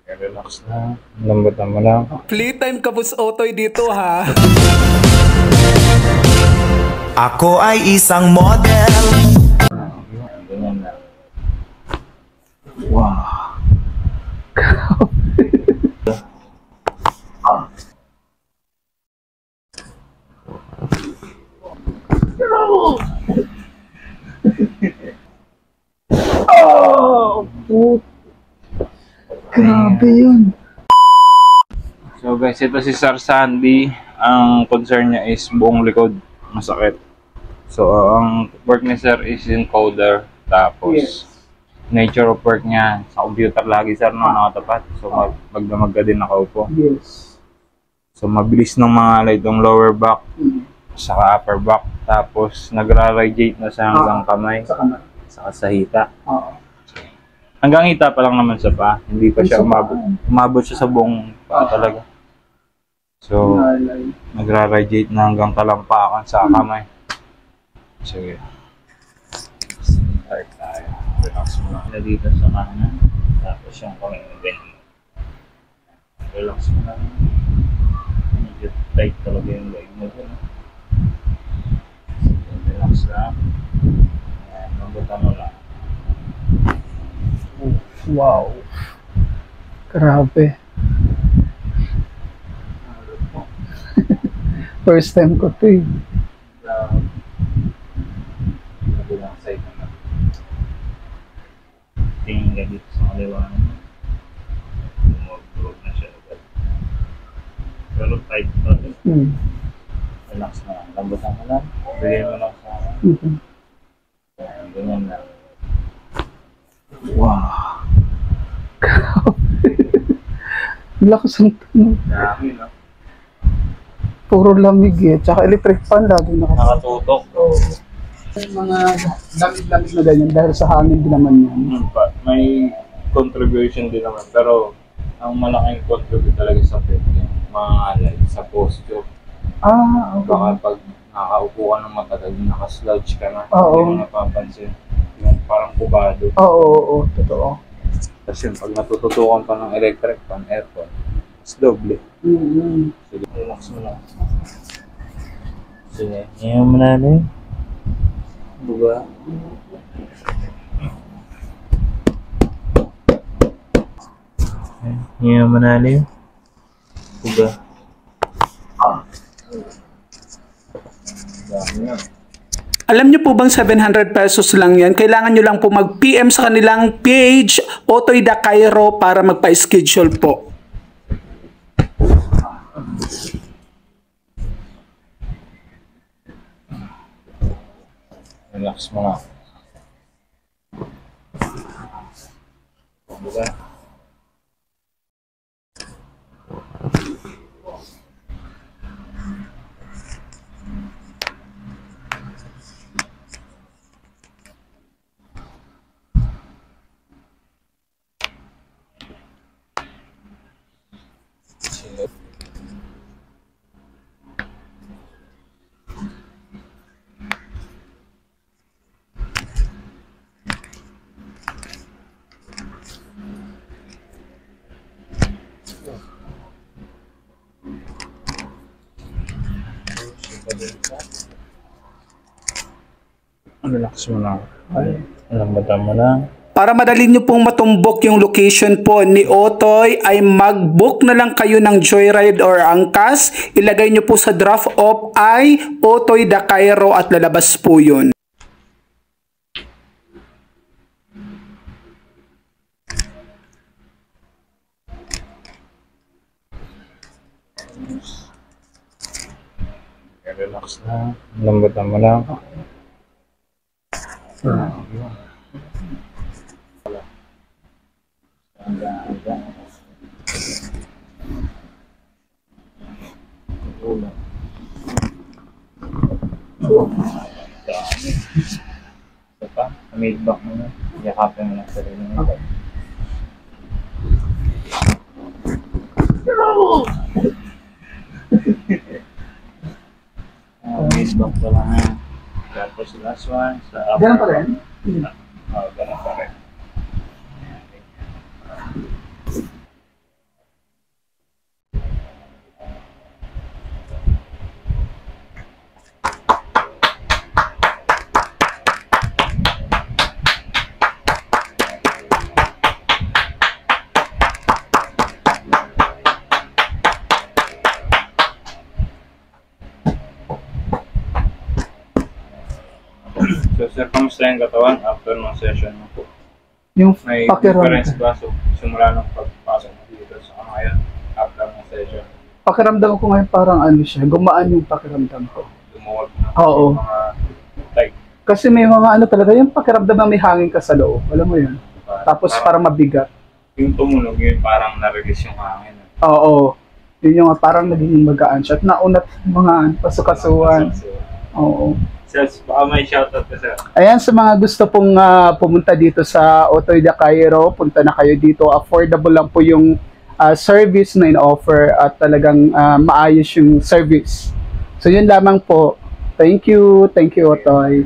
Relax na. Lambutan mo lang. Playtime ka, Boss Otoy, dito ha. Ako ay isang model. Ganyan na. Wow. Oh, grabe yun. So guys, ito si Sir Sandy. Ang concern niya is buong likod. Masakit. So ang work ni Sir is encoder. Tapos nature of work niya sa computer lagi Sir no, nakatapat. So magdamag ka din nakaupo. Yes. So mabilis ng mga itong lower back saka upper back. Tapos nagra-radiate na sa hanggang kamay. Sa kamay. Saka sa hita. Oo. Hanggang hita pa lang naman sa paa. Hindi pa siya umabot. Umabot siya sa buong paa talaga. So, nagra-radiate na hanggang talampakan sa kamay. Sige. Start tayo. Relax mo lang. Dito sa kanan. Tapos yung kamay mo ganyan. Relax mo lang. Medyo tight talaga yung leg mo dun. Relax lang. Ayan, mabutan mo lang. Wow. Grabe. First time ko to eh. Kabilang side naman. Tingin ka dito sa kaliwa naman. Lumog na siya agad. Pero tight pa rin. Relax na lang. Lambutan mo lang. Bigay mo lang sa akin. Ayan, ganyan lang. Wow. Grabe. Lakas ang tunog. Dami, no? Puro lamig eh. Tsaka electric fan lagi Nakatutok. Oo. Mga lamig-lamig na ganyan dahil sa hangin din naman yan. May contribution din naman. Pero ang malaking contribute talaga sa fit yung mga alay, sa posture. Okay. Baka pag nakaupo ka ng matagal, nakaslouch ka na. Oo. Hindi mo napapansin. Yung parang kubado. Oo, totoo. Kasi pag natututukan pa ng electric fan, aircon, mas doble. Sige, relax mo lang. Sige, ngayon mo na rin. Buga. Ngayon mo na rin. Buga. Dami na. Alam niyo po bang 700 pesos lang yan? Kailangan niyo lang po mag-PM sa kanilang page, Otoy Da Cairo, para magpa-schedule po. Relax mo lang. Buga. Relax mo lang. Lambatan mo lang. Para madali nyo pong matumbok yung location po ni Otoy, ay mag-book na lang kayo ng Joyride or Angkas. Ilagay nyo po sa draft of ay Otoy Da Cairo at lalabas po yun. Relax na. Lambatan mo lang. Ito pa, made back mo na. Yakapin mo lang sa rin. Made back pa lang ha. Tapos last one. Ganun pa rin? Ganun pa rin. kamusta yung katawan after ng session mo po? Yung May pakiramdam. difference ba so, simula ng pagpasok mo dito sa ngayon after ng session? Pakiramdam ko ngayon parang ano siya, gumaan yung pakiramdam ko. Lumuwag na Oo. yung mga like, Kasi may mga ano talaga, yung pakiramdam na may hangin ka sa loob. Alam mo yun? Tapos parang mabigat. yung tumunog, yun parang na-release yung hangin. Oo. Yun yung parang naging magaan siya. At naunat mga pasukasuan. Oo. Sir, baka may shoutout ka, sir. Ayan, sa mga gusto pong pumunta dito sa Otoy da Cairo, punta na kayo dito. Affordable lang po yung service na in-offer at talagang maayos yung service. So yun lamang po. Thank you, Otoy.